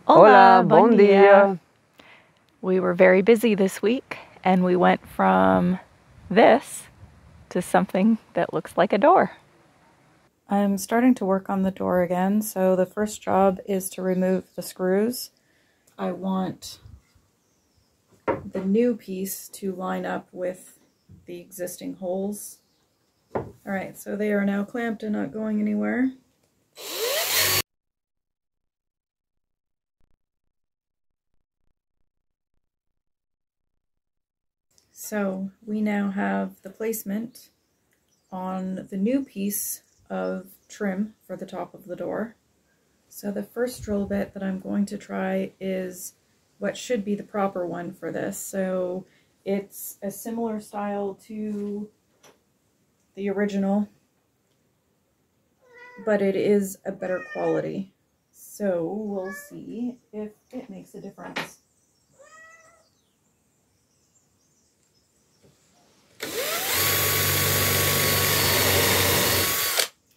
Hola, bon dia. We were very busy this week and we went from this to something that looks like a door. I'm starting to work on the door again, so the first job is to remove the screws. I want the new piece to line up with the existing holes. Alright, so they are now clamped and not going anywhere. So we now have the placement on the new piece of trim for the top of the door. So the first drill bit that I'm going to try is what should be the proper one for this. So it's a similar style to the original, but it is a better quality. So we'll see if it makes a difference.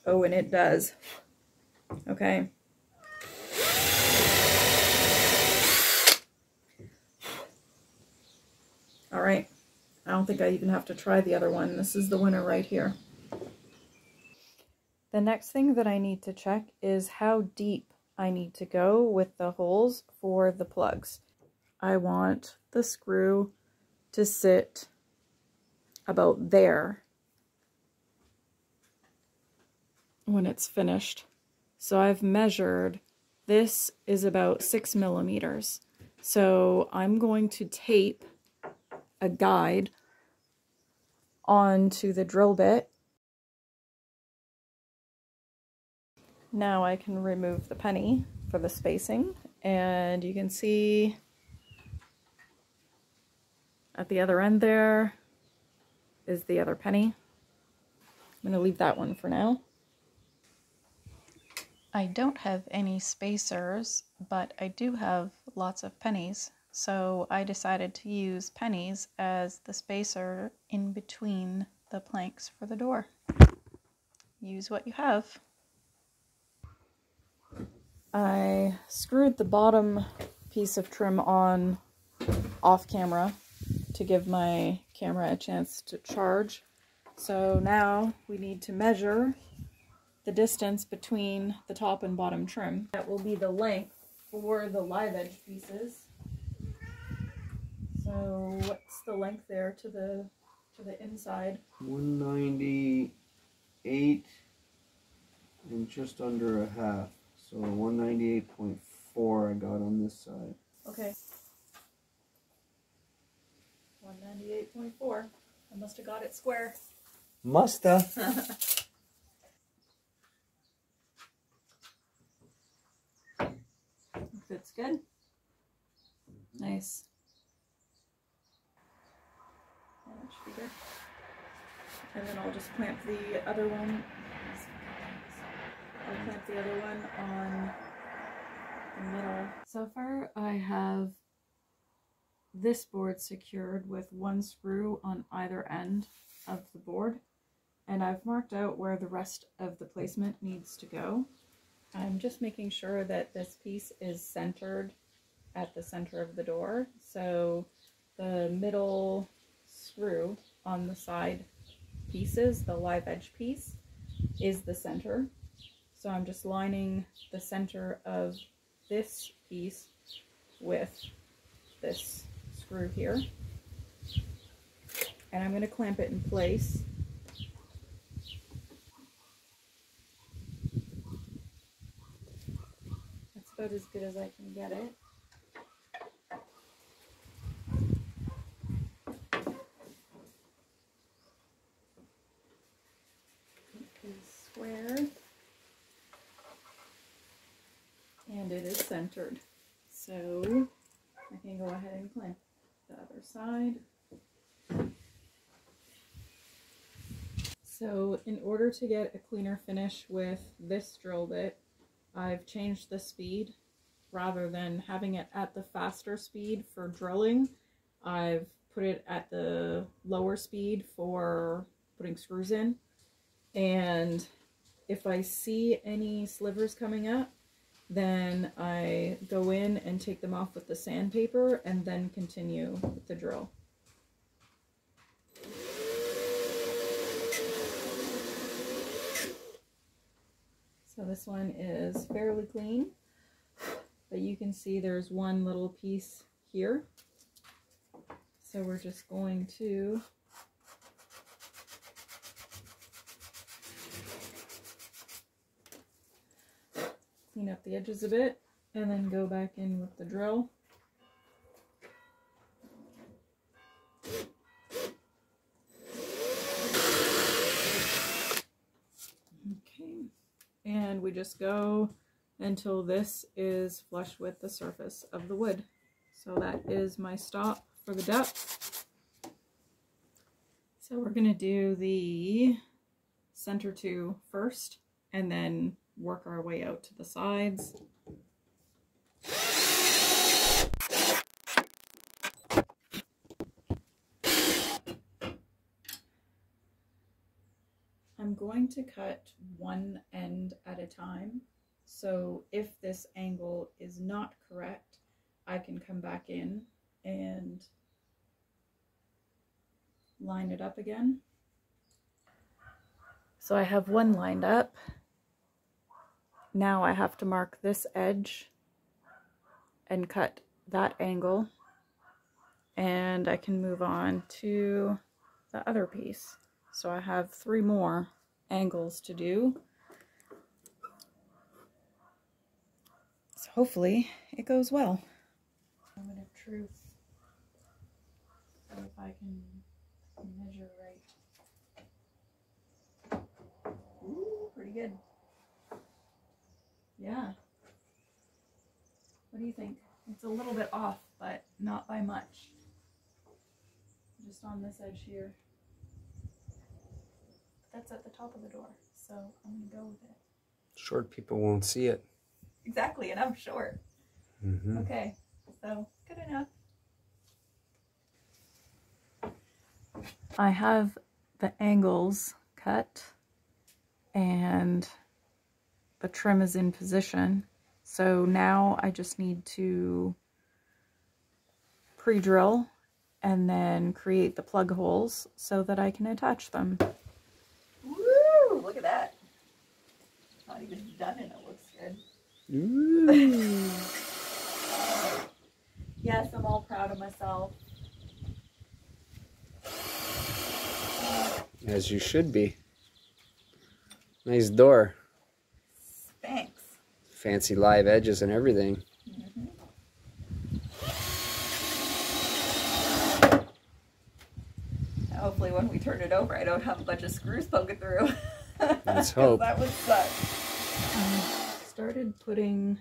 Oh, and it does. Okay. All right. I don't think I even have to try the other one. This is the winner right here. The next thing that I need to check is how deep I need to go with the holes for the plugs. I want the screw to sit about there when it's finished. So I've measured, this is about 6 millimeters. So I'm going to tape a guide onto the drill bit. Now I can remove the penny for the spacing, and you can see at the other end there is the other penny. I'm going to leave that one for now. I don't have any spacers, but I do have lots of pennies, so I decided to use pennies as the spacer in between the planks for the door. Use what you have. I screwed the bottom piece of trim on off camera to give my camera a chance to charge. So now we need to measure the distance between the top and bottom trim. That will be the length for the live edge pieces. So what's the length there to the inside? 198 and just under a half. So 198.4 I got on this side. Okay. 198.4. I must have got it square. Musta. Fits good. Nice. Yeah, that should be good. And then I'll just clamp the other one. I'll clamp the other one on the middle. So far I have this board secured with one screw on either end of the board, and I've marked out where the rest of the placement needs to go. I'm just making sure that this piece is centered at the center of the door. So the middle screw on the side pieces, the live edge piece, is the center. So I'm just lining the center of this piece with this screw here. And I'm going to clamp it in place. That's about as good as I can get it. Is square. And it is centered. So I can go ahead and clamp the other side. So in order to get a cleaner finish with this drill bit, I've changed the speed. Rather than having it at the faster speed for drilling, I've put it at the lower speed for putting screws in. And if I see any slivers coming up, then I go in and take them off with the sandpaper and then continue with the drill. So this one is fairly clean, but you can see there's one little piece here. So we're just going to clean up the edges a bit and then go back in with the drill. Okay, and we just go until this is flush with the surface of the wood. So that is my stop for the depth. So we're going to do the center two first and then work our way out to the sides. I'm going to cut one end at a time. So if this angle is not correct, I can come back in and line it up again. So I have one lined up. Now I have to mark this edge and cut that angle, and I can move on to the other piece. So I have 3 more angles to do. So hopefully it goes well. Moment of truth. So if I can measure right. Ooh, pretty good. Yeah. What do you think? It's a little bit off, but not by much. Just on this edge here. That's at the top of the door, so I'm going to go with it. Short people won't see it. Exactly, and I'm short. Mm-hmm. Okay, so good enough. I have the angles cut and the trim is in position. So now I just need to pre-drill and then create the plug holes so that I can attach them. Woo! Look at that. Not even done and it looks good. Ooh. Yes, I'm all proud of myself. As you should be. Nice door. Thanks. Fancy live edges and everything. Mm-hmm. Hopefully when we turn it over, I don't have a bunch of screws poking through. Let's hope. That would suck. Started putting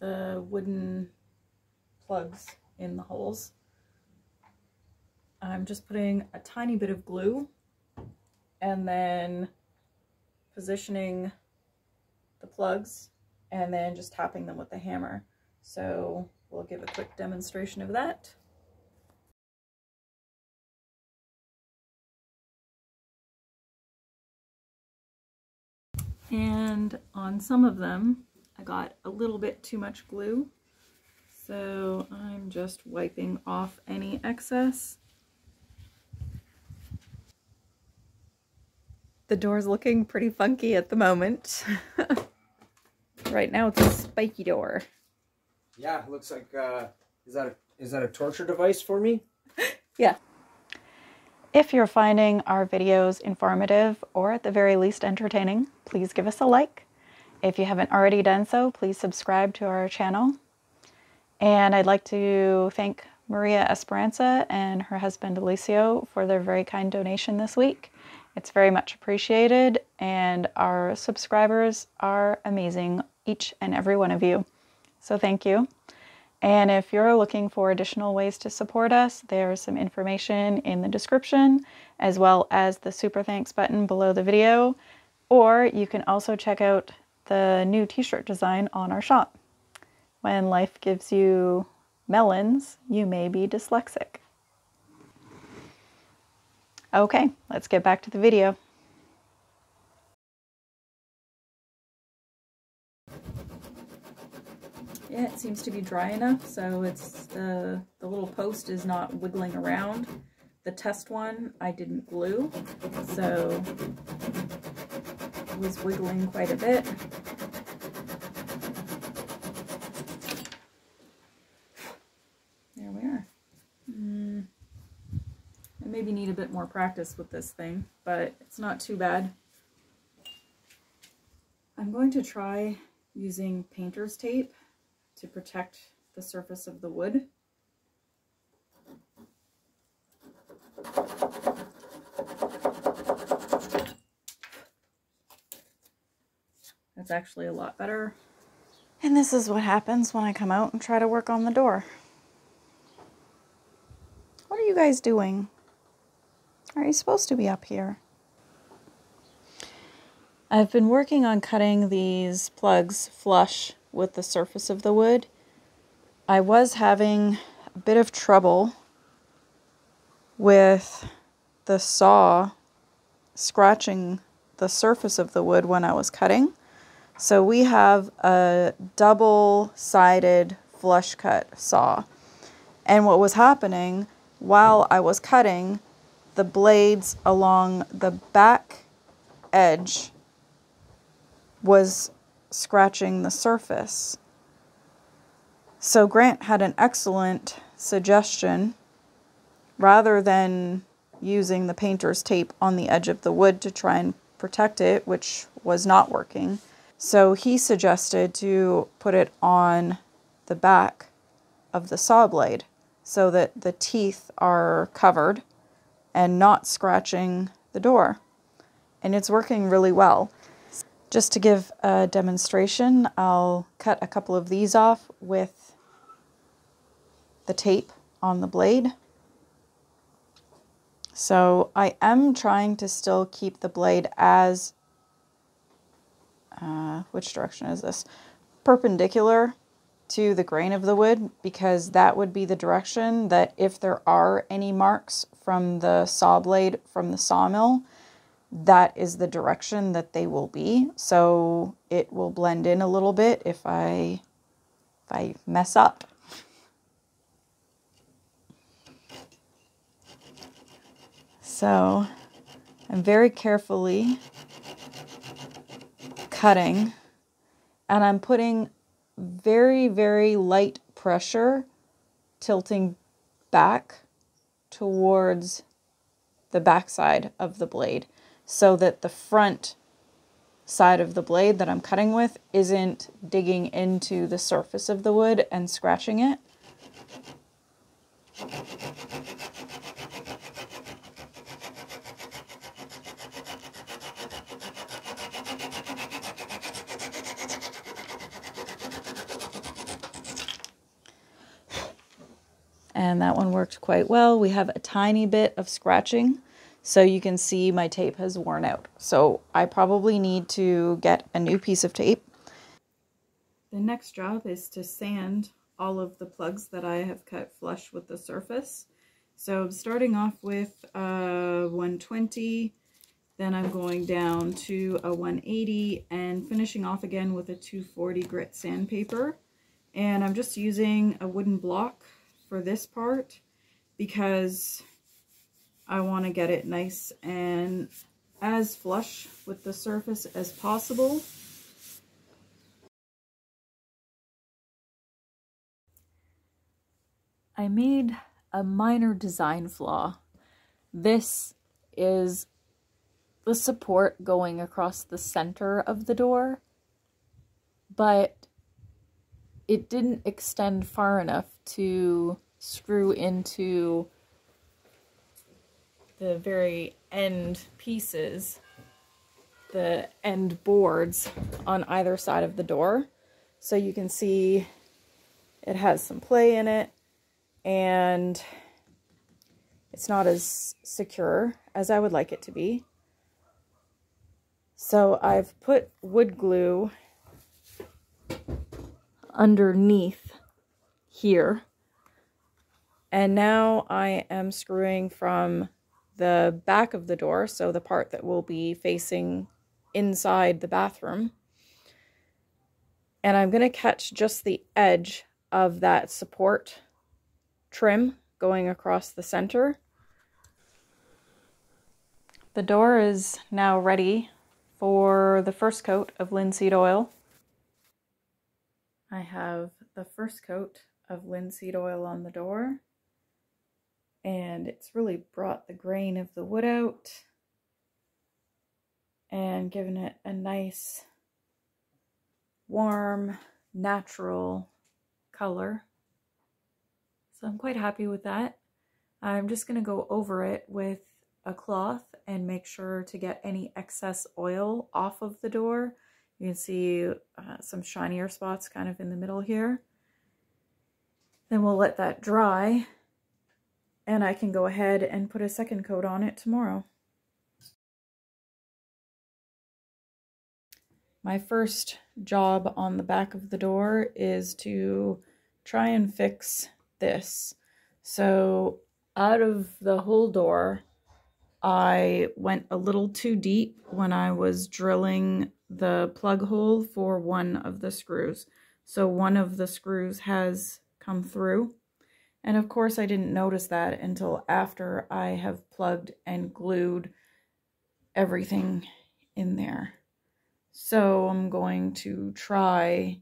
the wooden plugs in the holes. I'm just putting a tiny bit of glue and then positioning the plugs and then just tapping them with the hammer. So we'll give a quick demonstration of that. And on some of them, I got a little bit too much glue. So I'm just wiping off any excess. The door's looking pretty funky at the moment. Right now it's a spiky door. Yeah, it looks like, is that a torture device for me? Yeah. If you're finding our videos informative or at the very least entertaining, please give us a like. If you haven't already done so, please subscribe to our channel. And I'd like to thank Maria Esperanza and her husband Alicio for their very kind donation this week. It's very much appreciated, and our subscribers are amazing, each and every one of you. So thank you. And if you're looking for additional ways to support us, there's some information in the description, as well as the super thanks button below the video. Or you can also check out the new t-shirt design on our shop. When life gives you melons, you may be dyslexic. Okay, let's get back to the video. Yeah, it seems to be dry enough, so it's the little post is not wiggling around. The test one I didn't glue, so it was wiggling quite a bit. There we are. I maybe need a bit more practice with this thing, but it's not too bad. I'm going to try using painter's tape to protect the surface of the wood. That's actually a lot better. And this is what happens when I come out and try to work on the door. What are you guys doing? Are you supposed to be up here? I've been working on cutting these plugs flush with the surface of the wood. I was having a bit of trouble with the saw scratching the surface of the wood when I was cutting. So we have a double-sided flush cut saw. And what was happening while I was cutting, the blades along the back edge was scratching the surface. So Grant had an excellent suggestion. Rather than using the painter's tape on the edge of the wood to try and protect it, which was not working, so he suggested to put it on the back of the saw blade so that the teeth are covered and not scratching the door. And it's working really well. Just to give a demonstration, I'll cut a couple of these off with the tape on the blade. So I am trying to still keep the blade as, which direction is this? Perpendicular to the grain of the wood, because that would be the direction that if there are any marks from the saw blade from the sawmill, that is the direction that they will be. So it will blend in a little bit if I mess up. So I'm very carefully cutting, and I'm putting very, very light pressure, tilting back towards the back side of the blade so that the front side of the blade that I'm cutting with isn't digging into the surface of the wood and scratching it. And that one worked quite well. We have a tiny bit of scratching, so you can see my tape has worn out. So I probably need to get a new piece of tape. The next job is to sand all of the plugs that I have cut flush with the surface. So I'm starting off with a 120, then I'm going down to a 180 and finishing off again with a 240 grit sandpaper. And I'm just using a wooden block for this part because I want to get it nice and as flush with the surface as possible. I made a minor design flaw. This is the support going across the center of the door, but it didn't extend far enough to screw into the very end pieces, the end boards on either side of the door. So you can see it has some play in it, and it's not as secure as I would like it to be. So I've put wood glue underneath here. And now I am screwing from the back of the door, so the part that will be facing inside the bathroom. And I'm going to catch just the edge of that support trim going across the center. The door is now ready for the first coat of linseed oil. I have the first coat of linseed oil on the door, and it's really brought the grain of the wood out and given it a nice, warm, natural color. So I'm quite happy with that. I'm just going to go over it with a cloth and make sure to get any excess oil off of the door. You can see some shinier spots kind of in the middle here. Then we'll let that dry, and I can go ahead and put a second coat on it tomorrow. My first job on the back of the door is to try and fix this. So out of the whole door, I went a little too deep when I was drilling the plug hole for one of the screws. So one of the screws has come through. And of course I didn't notice that until after I have plugged and glued everything in there. So I'm going to try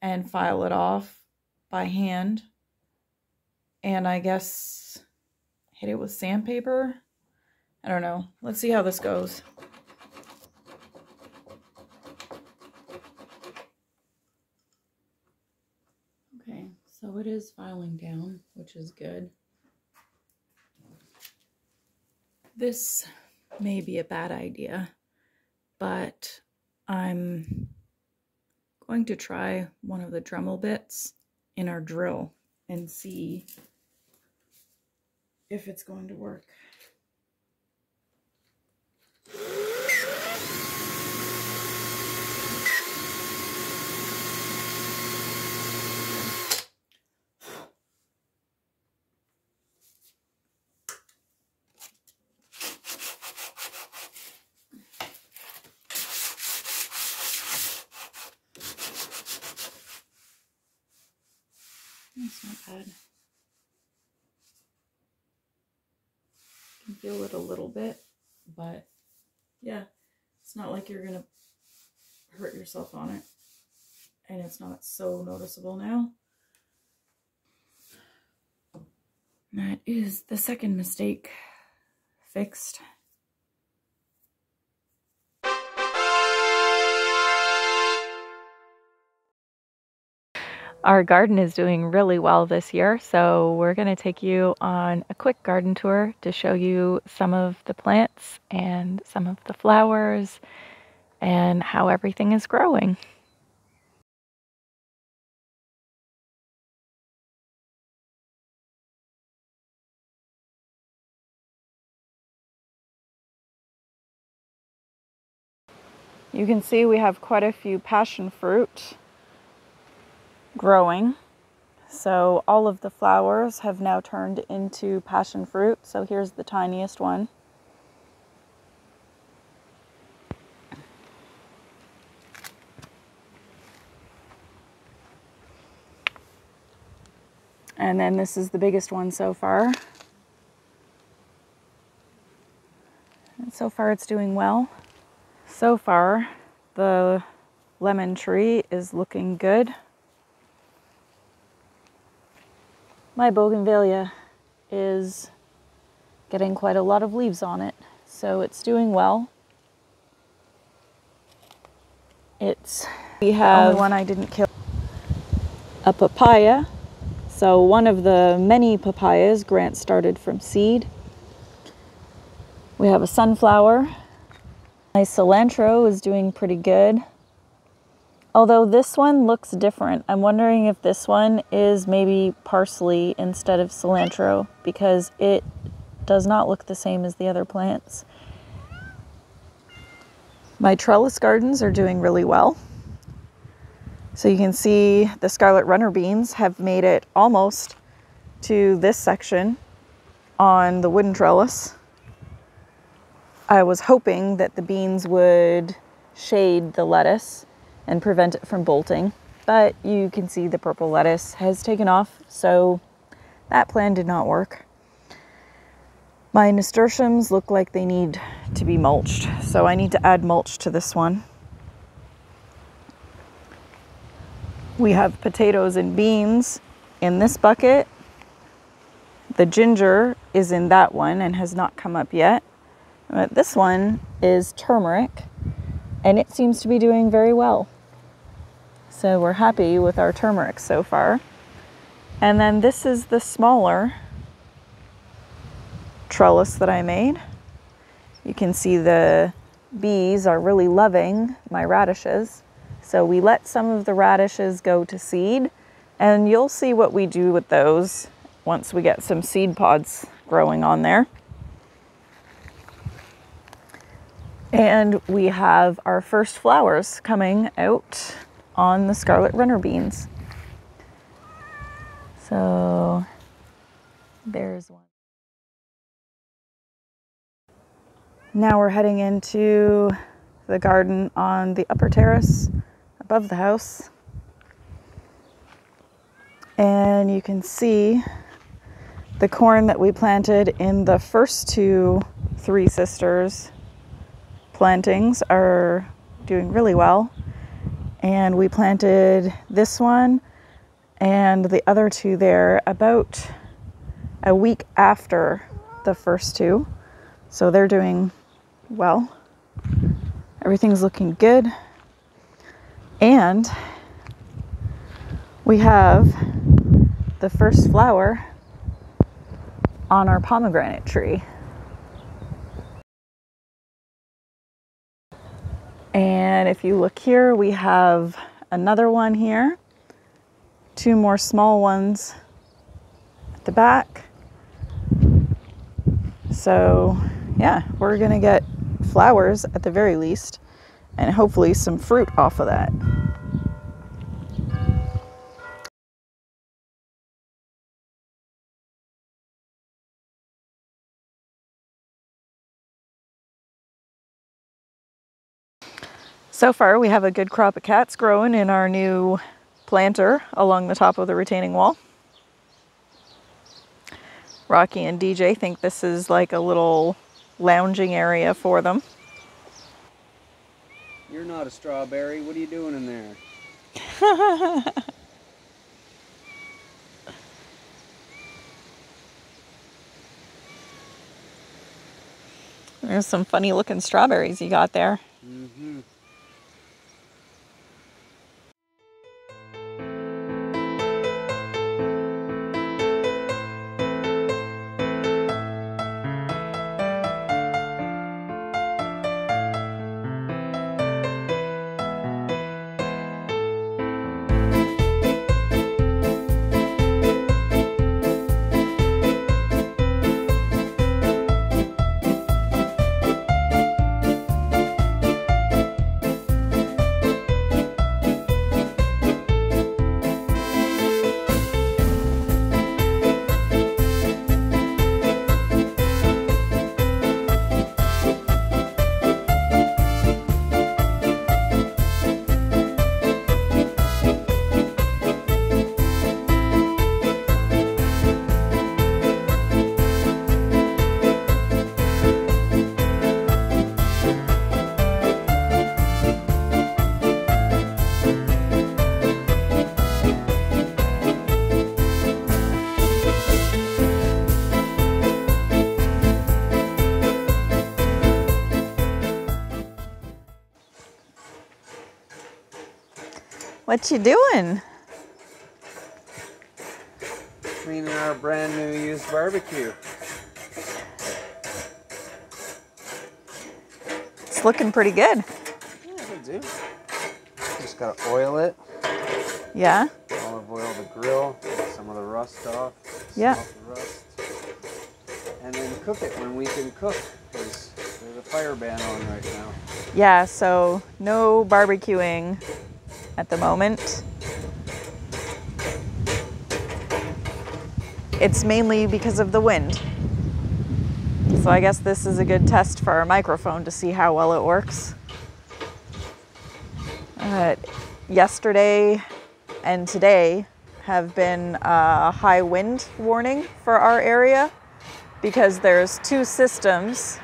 and file it off by hand. And I guess hit it with sandpaper. I don't know. Let's see how this goes. Okay, so it is filing down, which is good. This may be a bad idea, but I'm going to try one of the Dremel bits in our drill and see if it's going to work. That's not bad. You can feel it a little bit, but yeah, it's not like you're gonna hurt yourself on it, and it's not so noticeable now. That is the second mistake fixed. Our garden is doing really well this year, so we're going to take you on a quick garden tour to show you some of the plants and some of the flowers and how everything is growing. You can see we have quite a few passion fruit growing. So all of the flowers have now turned into passion fruit. So here's the tiniest one. And then this is the biggest one so far. And so far it's doing well. So far the lemon tree is looking good. My bougainvillea is getting quite a lot of leaves on it, so it's doing well. We have only one I didn't kill. A papaya. So one of the many papayas Grant started from seed. We have a sunflower. My cilantro is doing pretty good. Although this one looks different. I'm wondering if this one is maybe parsley instead of cilantro because it does not look the same as the other plants. My trellis gardens are doing really well. So you can see the scarlet runner beans have made it almost to this section on the wooden trellis. I was hoping that the beans would shade the lettuce and prevent it from bolting, but you can see the purple lettuce has taken off, so that plan did not work. My nasturtiums look like they need to be mulched, so I need to add mulch to this one. We have potatoes and beans in this bucket. The ginger is in that one and has not come up yet. But this one is turmeric, and it seems to be doing very well. So we're happy with our turmeric so far. And then this is the smaller trellis that I made. You can see the bees are really loving my radishes. So we let some of the radishes go to seed, and you'll see what we do with those once we get some seed pods growing on there. And we have our first flowers coming out on the scarlet runner beans. So there's one. Now we're heading into the garden on the upper terrace above the house. And you can see the corn that we planted in the first two Three Sisters plantings are doing really well. And we planted this one and the other two there about a week after the first two. So they're doing well. Everything's looking good. And we have the first flower on our pomegranate tree. And if you look here, we have another one here, two more small ones at the back. So yeah, we're gonna get flowers at the very least, and hopefully some fruit off of that. So far, we have a good crop of cats growing in our new planter along the top of the retaining wall. Rocky and DJ think this is like a little lounging area for them. You're not a strawberry. What are you doing in there? There's some funny looking strawberries you got there. Mm-hmm. What you doing? Cleaning our brand new used barbecue. It's looking pretty good. Yeah, it'll do. Just gotta oil it. Yeah. Olive oil the grill, get some of the rust off. Yeah. Off the rust. And then cook it when we can cook, because there's a fire ban on right now. Yeah, so no barbecuing at the moment. It's mainly because of the wind. So I guess this is a good test for our microphone to see how well it works. Yesterday and today have been a high wind warning for our area because there's two systems,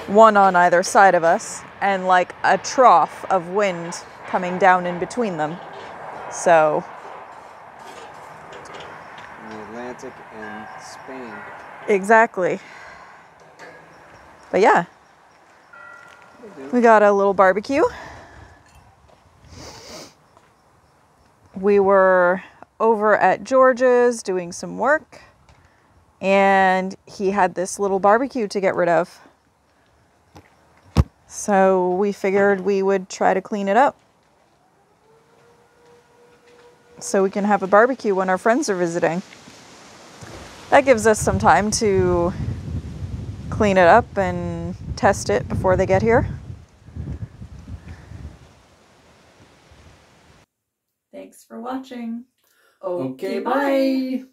one on either side of us, and like a trough of wind coming down in between them. So In the Atlantic and Spain. exactly. But yeah, we got a little barbecue. We were over at George's doing some work, and he had this little barbecue to get rid of. So we figured we would try to clean it up so we can have a barbecue when our friends are visiting. That gives us some time to clean it up and test it before they get here. Thanks for watching. Okay, bye.